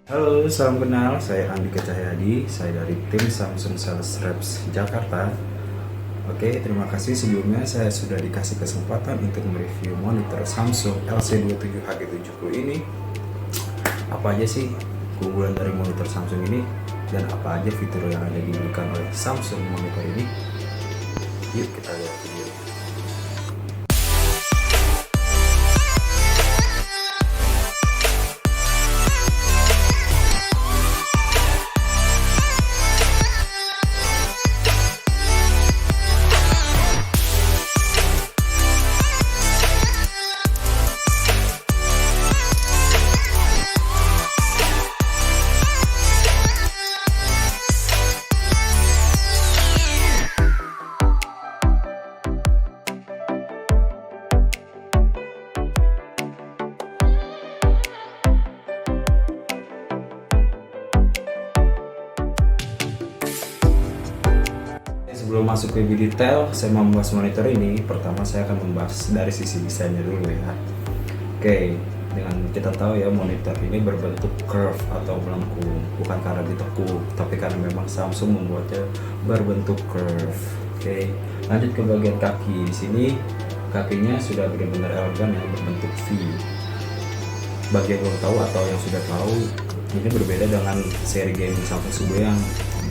Halo, salam kenal. Saya Andika Cahyadi. Saya dari tim Samsung Sales Reps Jakarta. Oke, terima kasih sebelumnya saya sudah dikasih kesempatan untuk mereview monitor Samsung LC27HG70 ini. Apa aja sih keunggulan dari monitor Samsung ini dan apa aja fitur yang ada diberikan oleh Samsung monitor ini? Yuk kita lihat video. Sebelum masuk ke lebih detail, saya mau membahas monitor ini. Pertama saya akan membahas dari sisi desainnya dulu ya. Oke, dengan kita tahu ya monitor ini berbentuk curve atau melengkung, bukan karena ditekuk, tapi karena memang Samsung membuatnya berbentuk curve. Oke, lanjut ke bagian kaki. Di sini kakinya sudah benar-benar elegan yang berbentuk V. Bagi yang belum tahu atau yang sudah tahu, ini berbeda dengan seri gaming Samsung Subo yang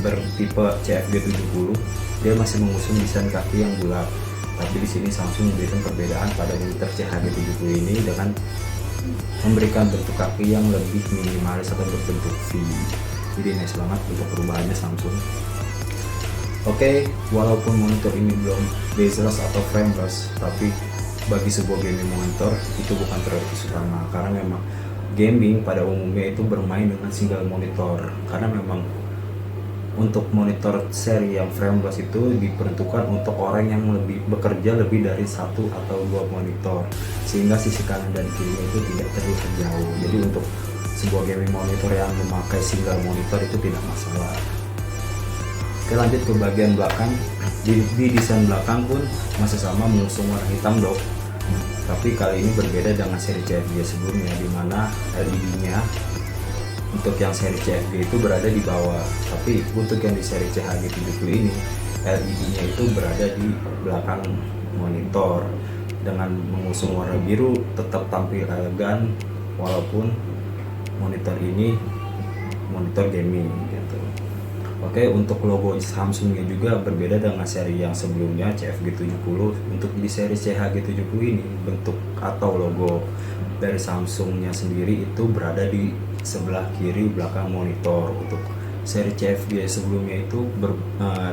bertipe CFG70. Dia masih mengusung desain kaki yang bulat, tapi di sini Samsung memberikan perbedaan pada monitor CHG70 ini dengan memberikan bentuk kaki yang lebih minimalis atau berbentuk V. Jadi nice banget untuk perubahannya Samsung. Oke, walaupun monitor ini belum bezel-less atau frameless, tapi bagi sebuah gaming monitor itu bukan prioritas utama, karena memang gaming pada umumnya itu bermain dengan single monitor, karena memang untuk monitor seri yang frameless itu diperuntukkan untuk orang yang bekerja lebih dari satu atau dua monitor, sehingga sisi kanan dan kirinya itu tidak terlihat jauh. Jadi untuk sebuah gaming monitor yang memakai single monitor itu tidak masalah. Oke, lanjut ke bagian belakang. Di desain belakang pun masih sama mengusung warna hitam dok, tapi kali ini berbeda dengan seri CFG sebelumnya, di mana LED-nya untuk yang seri CFG itu berada di bawah, tapi untuk yang di seri CHG70 ini LED-nya itu berada di belakang monitor dengan mengusung warna biru, tetap tampil elegan walaupun monitor ini monitor gaming gitu. Oke, untuk logo Samsungnya juga berbeda dengan seri yang sebelumnya CFG70. Untuk di seri CHG70 ini bentuk atau logo dari Samsungnya sendiri itu berada di sebelah kiri belakang monitor. Untuk seri CFG sebelumnya itu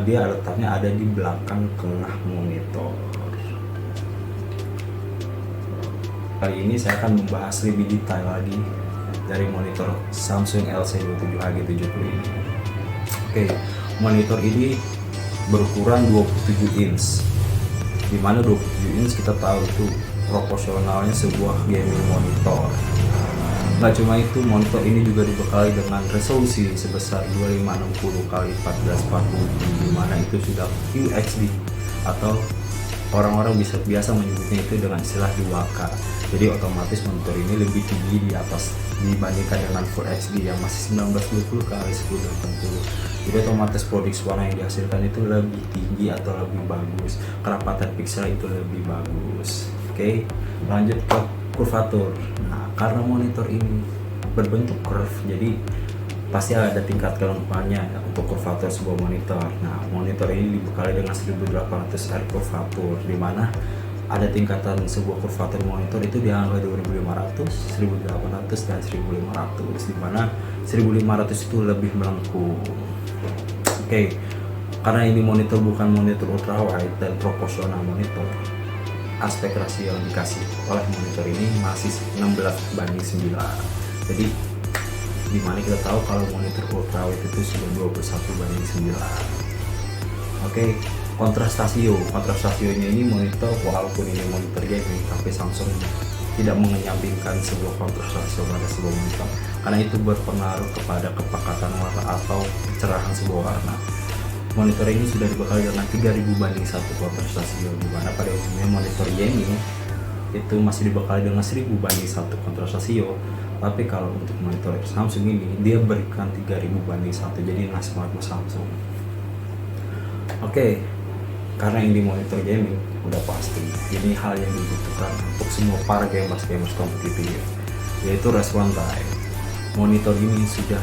dia letaknya ada di belakang tengah monitor. Kali ini saya akan membahas lebih detail lagi dari monitor Samsung LC27HG70 ini. Oke, monitor ini berukuran 27 inch, dimana 27 inch kita tahu itu proporsionalnya sebuah gaming monitor. Nggak cuma itu, monitor ini juga dibekali dengan resolusi sebesar 2560x1440, dimana itu sudah QHD atau orang-orang biasa menyebutnya itu dengan istilah 2K. Jadi otomatis monitor ini lebih tinggi di atas dibandingkan dengan Full HD yang masih 1920x1080. Jadi otomatis produksi warna yang dihasilkan itu lebih tinggi atau lebih bagus, kerapatan pixel itu lebih bagus. Oke, lanjut ke kurvatur. Nah, karena monitor ini berbentuk curve, jadi pasti ada tingkat kelengkapannya ya, untuk kurvatur sebuah monitor. Nah, monitor ini dibekali dengan 1800 R kurvatur, di mana ada tingkatan sebuah kurvatur monitor itu di angka 2500, 1800 dan 1500, di mana 1500 itu lebih melengkung. Oke, karena ini monitor bukan monitor ultrawide dan proporsional monitor, aspek rasio yang dikasih oleh monitor ini masih 16:9. Jadi dimana kita tahu kalau monitor ultrawide itu sudah 21:9. Oke, kontras rasionya ini monitor, walaupun ini monitor gaming, tapi Samsung tidak mengenyampingkan sebuah kontras rasio pada sebuah monitor, karena itu berpengaruh kepada kepekatan warna atau kecerahan sebuah warna. Monitor ini sudah dibekali dengan 3000:1 kontras rasio, di mana pada umumnya monitor gaming itu masih dibekali dengan 1000:1 kontras rasio, Tapi kalau untuk monitor Samsung ini dia berikan 3000/1, jadi nggak smart Samsung. Oke, karena ini monitor gaming udah pasti ini hal yang dibutuhkan untuk semua para gamers kompetitif, yaitu respon time. Monitor ini sudah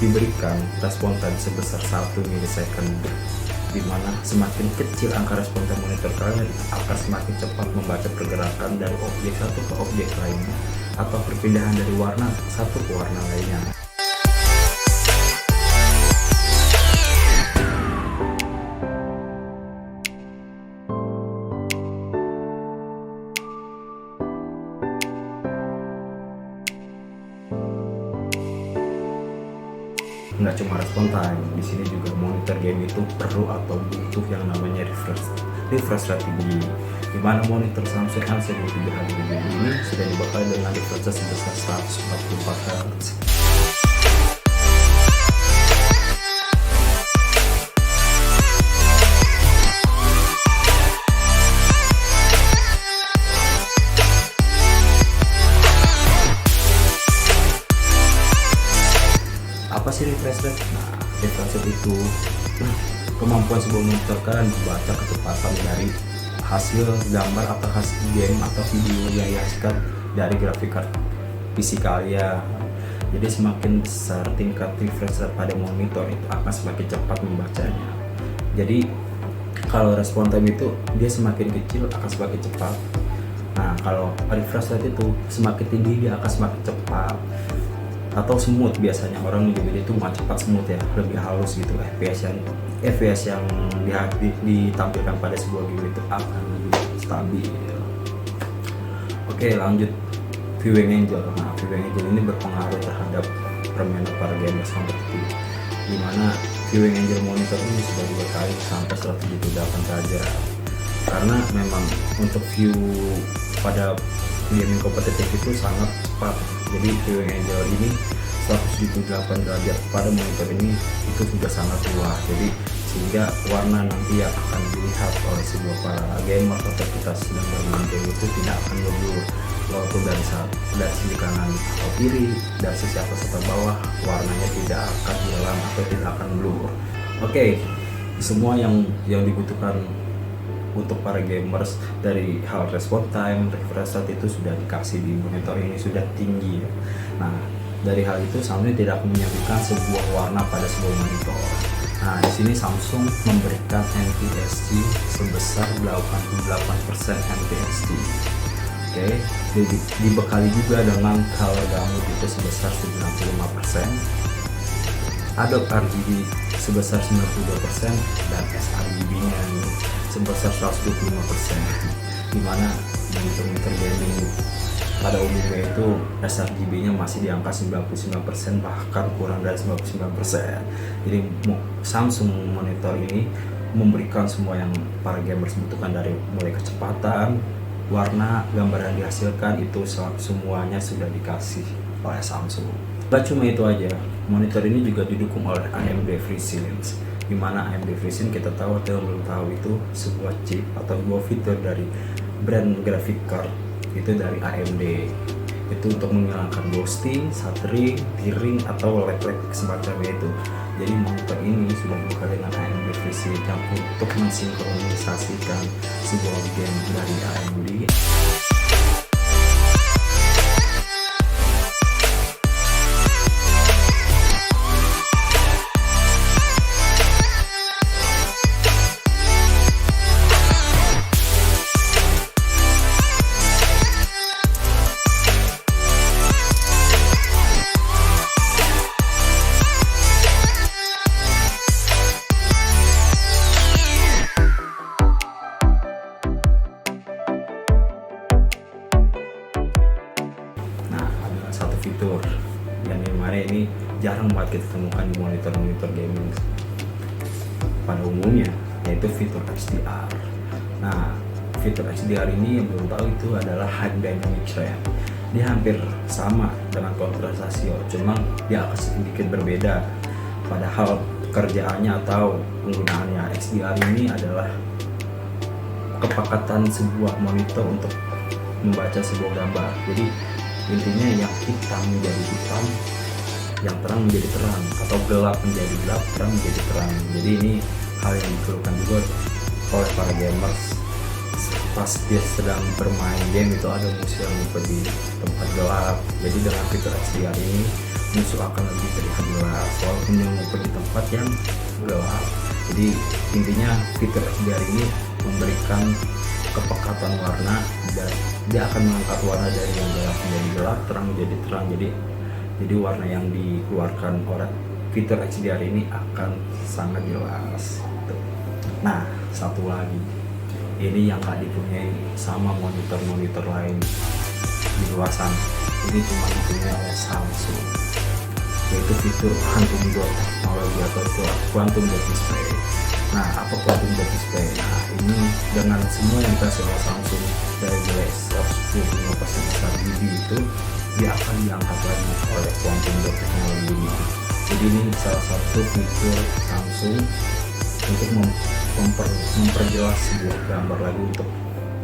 diberikan respon time sebesar 1 milisecond, dimana semakin kecil angka respon time monitor kalian akan semakin cepat membaca pergerakan dari objek satu ke objek lainnya atau perpindahan dari warna satu ke warna lainnya. Nggak cuma respon time, di sini juga monitor game itu perlu atau butuh yang namanya refresh rate tinggi. Di mana monitor Samsung LCD3HDR ini sudah dibekali dengan refresh rate sebesar 144 Hz. Apa sih refresh rate? Nah, refresh rate itu kemampuan sebuah monitor kalian membaca kecepatan dari hasil gambar atau hasil game atau video yang dihasilkan dari grafik card PC kalian. Jadi semakin besar tingkat refresh rate pada monitor itu akan semakin cepat membacanya. Jadi kalau respon time itu dia semakin kecil akan semakin cepat. Nah, kalau refresh rate itu semakin tinggi dia akan semakin cepat atau smooth. Biasanya orang menyebut itu nggak cepat, smooth ya, lebih halus gitu. FPS yang ditampilkan pada sebuah game itu akan lebih stabil. Oke, lanjut viewing angle. Nah, viewing angle ini berpengaruh terhadap permainan para gamers kompetitif, dimana viewing angle monitor ini sudah dibekali sampai 178 derajat. Karena memang untuk view pada gaming kompetitif itu sangat cepat, jadi viewing angle ini 178 derajat pada monitor ini itu sudah sangat luas, jadi sehingga warna nanti yang akan dilihat oleh sebuah para gamer atau kita sedang bermain game itu tidak akan blur, walaupun dari sisi kanan atau kiri, dari sisi atas atau bawah, warnanya tidak akan hilang atau tidak akan blur. Oke, semua yang dibutuhkan untuk para gamers dari hal respon time, refresh rate itu sudah dikasih di monitor ini, sudah tinggi ya. Nah, dari hal itu Samsung tidak menyampaikan sebuah warna pada sebuah monitor. Nah, di sini Samsung memberikan NTSC sebesar 88% NTSC. Oke, dibekali juga dengan color gamut itu sebesar 95%, Adobe RGB sebesar 92%, dan sRGB-nya sebesar 125%, dimana monitor gaming pada umumnya itu sRGB-nya masih di angka 99%, bahkan kurang dari 99%. Jadi Samsung monitor ini memberikan semua yang para gamers butuhkan, dari mulai kecepatan, warna, gambar yang dihasilkan, itu semuanya sudah dikasih oleh Samsung. Gak cuma itu aja, monitor ini juga didukung oleh AMD FreeSync, dimana AMD FreeSync kita tahu atau belum tahu itu sebuah chip atau sebuah fitur dari brand graphic card itu dari AMD, itu untuk menghilangkan ghosting, stuttering, tearing atau lag semacamnya itu. Jadi monitor ini sudah dibuka dengan AMD FreeSync yang untuk mensinkronisasikan sebuah game dari AMD. Satu fitur yang dimana ini jarang banget kita temukan di monitor gaming pada umumnya, yaitu fitur HDR. Nah, fitur HDR ini yang belum tahu itu adalah High Dynamic Range. Dia hampir sama dengan kontras rasio, cuma dia akan sedikit berbeda. Padahal kerjaannya atau penggunaannya, HDR ini adalah kepekatan sebuah monitor untuk membaca sebuah gambar. Jadi Intinya yang hitam menjadi hitam, yang terang menjadi terang, atau gelap menjadi gelap, terang menjadi terang. Jadi ini hal yang diperlukan juga oleh para gamers pas dia sedang bermain game. Itu ada musuh yang ngumpet di tempat gelap, jadi dengan fitur HDR ini musuh akan lebih terlihat jelas walaupun dia ngumpet di tempat yang gelap. Jadi intinya fitur HDR ini memberikan kepekatan warna, dan dia akan mengangkat warna dari yang gelap menjadi gelap, terang menjadi terang. Jadi warna yang dikeluarkan oleh fitur HDR ini akan sangat jelas. Nah, satu lagi, ini yang nggak dipunyai sama monitor-monitor lain di luar sana. Ini cuma dipunyai oleh Samsung, yaitu fitur quantum dot teknologi atau quantum dot display. Nah, apa quantum dot display? Nah, ini dengan semua yang dikasih oleh Samsung dari glass 125% besar dB itu, dia akan diangkat lagi oleh quantum dot teknologi ini. Jadi ini salah satu fitur Samsung untuk memperjelas sebuah gambar lagi, untuk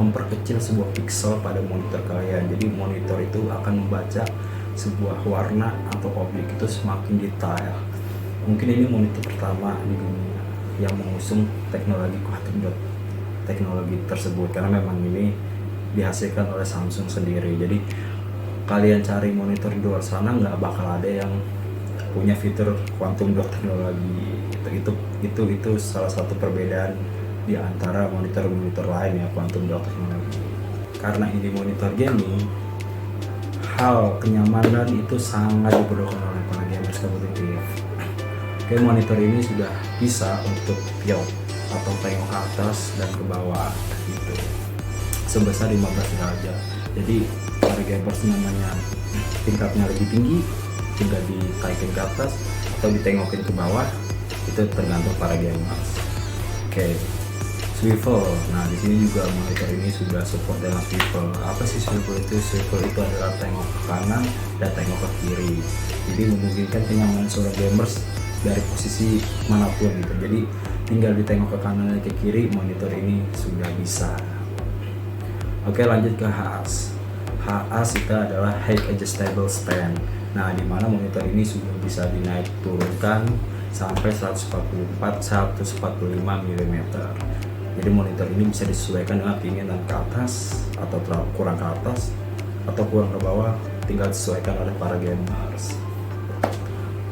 memperkecil sebuah pixel pada monitor kalian. Jadi monitor itu akan membaca sebuah warna atau objek itu semakin detail. Mungkin ini monitor pertama di dunia yang mengusung teknologi quantum dot teknologi tersebut, karena memang ini dihasilkan oleh Samsung sendiri. Jadi kalian cari monitor di luar sana nggak bakal ada yang punya fitur quantum dot teknologi. Itu salah satu perbedaan di antara monitor-monitor lain ya, quantum dot teknologi. Karena ini monitor gaming, hal kenyamanan itu sangat diperlukan oleh para gamers kompetitif. Oke, monitor ini sudah bisa untuk tilt atau tengok ke atas dan ke bawah gitu, sebesar 15 derajat. Jadi para gamers namanya tingkatnya lebih tinggi, tinggal ditaikin ke atas atau ditengokin ke bawah, itu tergantung para gamers. Oke, swivel. Nah, di sini juga monitor ini sudah support dengan swivel. Apa sih swivel itu? Swivel itu adalah tengok ke kanan dan tengok ke kiri. Jadi memungkinkan kenyamanan seorang gamers dari posisi manapun gitu. Jadi tinggal ditengok ke kanan dan ke kiri, monitor ini sudah bisa. Oke, lanjut ke HAS. HAS itu adalah Height Adjustable Stand. Nah, di mana monitor ini sudah bisa dinaik turunkan sampai 145 mm. Jadi monitor ini bisa disesuaikan dengan keinginan ke atas atau kurang ke atas atau kurang ke bawah, tinggal disesuaikan oleh para gamers.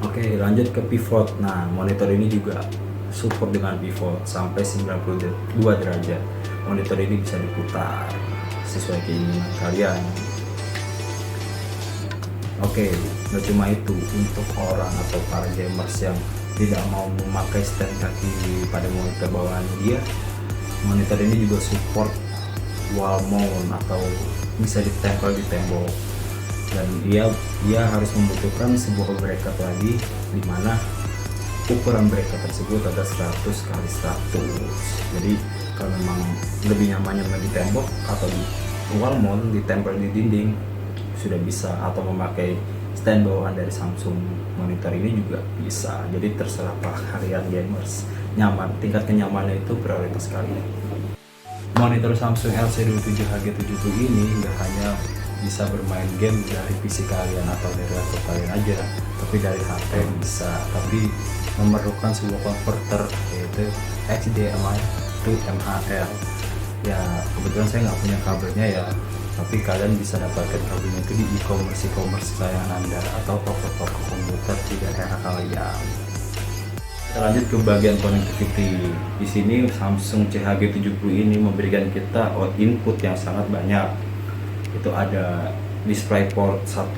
Oke, lanjut ke pivot. Nah, monitor ini juga support dengan pivot sampai 92 derajat. Monitor ini bisa diputar sesuai keinginan kalian. Oke, nggak cuma itu, untuk orang atau para gamers yang tidak mau memakai stand kaki pada monitor bawaan dia, monitor ini juga support wall mount atau bisa ditempel di tembok. Dan dia harus membutuhkan sebuah bracket lagi, di mana ukuran bracket tersebut ada 100x100. Jadi kalau memang lebih nyamannya di tembok atau di wall mount, ditempel di dinding sudah bisa, atau memakai stand bawaan dari Samsung monitor ini juga bisa. Jadi terserah kalian gamers, nyaman, tingkat kenyamanan itu prioritas kalian. Monitor Samsung LC27HG70 ini nggak hanya bisa bermain game dari PC kalian atau dari laptop kalian aja, tapi dari HP bisa. Tapi memerlukan sebuah converter, yaitu HDMI to MHL. Ya kebetulan saya nggak punya kabelnya ya, tapi kalian bisa dapatkan kabelnya itu di e-commerce kesayangan Anda atau toko-toko komputer di daerah kalian. Kita lanjut ke bagian connectivity. Di sini Samsung CHG70 ini memberikan kita input yang sangat banyak. Itu ada DisplayPort 1,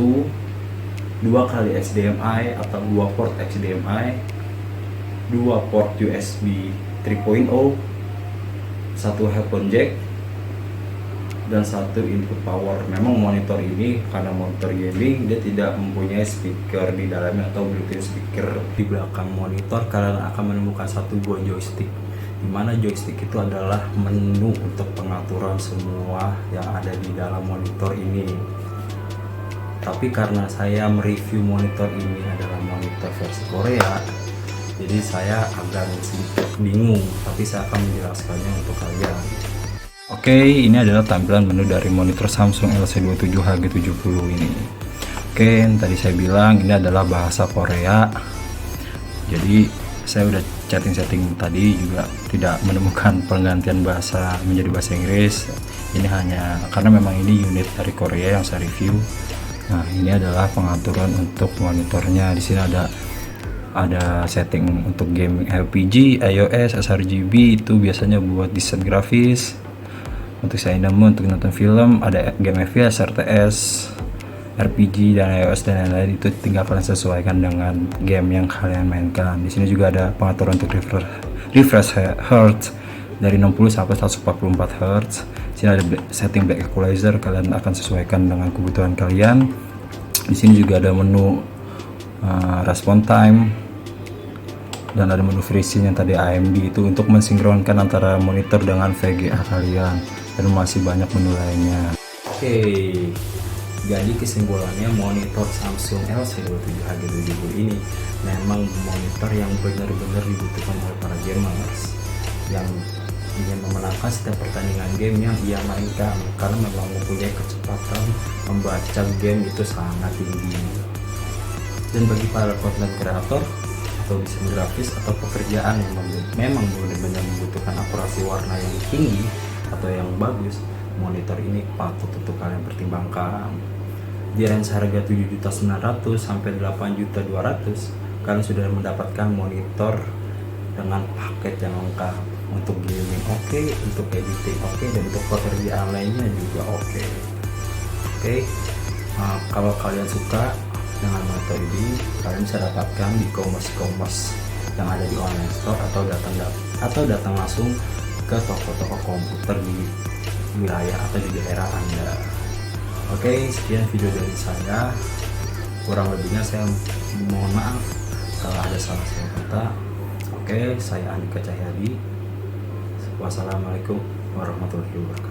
2 kali HDMI atau 2 port HDMI, 2 port USB 3.0, 1 headphone jack, dan 1 input power. Memang monitor ini karena monitor gaming, dia tidak mempunyai speaker di dalamnya atau built-in speaker. Di belakang monitor kalian akan menemukan satu buah joystick, dimana joystick itu adalah menu untuk pengaturan semua yang ada di dalam monitor ini. Tapi karena saya mereview monitor ini adalah monitor versi Korea, jadi saya agak sedikit bingung, tapi saya akan menjelaskannya untuk kalian. Oke, ini adalah tampilan menu dari monitor Samsung LC27HG70 ini. Oke, tadi saya bilang ini adalah bahasa Korea. Jadi saya udah setting tadi juga tidak menemukan penggantian bahasa menjadi bahasa Inggris. Ini hanya karena memang ini unit dari Korea yang saya review. Nah, ini adalah pengaturan untuk monitornya. Di sini ada setting untuk game LPG, iOS, sRGB, itu biasanya buat desain grafis. Untuk Cinema, untuk nonton film, ada game FPS, RTS, RPG dan iOS dan lain-lain. Itu tinggal kalian sesuaikan dengan game yang kalian mainkan. Di sini juga ada pengaturan untuk refresh hertz dari 60 sampai 144 Hz. Di sini ada setting back equalizer, kalian akan sesuaikan dengan kebutuhan kalian. Di sini juga ada menu response time dan ada menu FreeSync yang tadi AMD, itu untuk mensinkronkan antara monitor dengan VGA kalian, dan masih banyak menu lainnya. Oke, jadi kesimpulannya monitor Samsung LC27HG70 ini memang monitor yang benar-benar dibutuhkan oleh para gamers yang ingin memenangkan setiap pertandingan game yang ia mainkan, karena memang mempunyai kecepatan membaca game itu sangat tinggi. Dan bagi para content creator atau desain grafis atau pekerjaan yang memang benar-benar membutuhkan akurasi warna yang tinggi atau yang bagus, monitor ini patut untuk kalian pertimbangkan. Di range harga 7.900.000 sampai 8.200.000, kalian sudah mendapatkan monitor dengan paket yang lengkap untuk gaming oke, untuk editing oke, dan untuk pekerjaan lainnya juga oke. Kalau kalian suka dengan monitor ini, kalian bisa dapatkan di e-commerce yang ada di online store atau datang langsung ke toko-toko komputer di wilayah atau di daerah Anda. Oke, sekian video dari saya. Kurang lebihnya saya mohon maaf kalau ada salah-salah kata. Oke, saya Andika Cahyadi. Wassalamualaikum warahmatullahi wabarakatuh.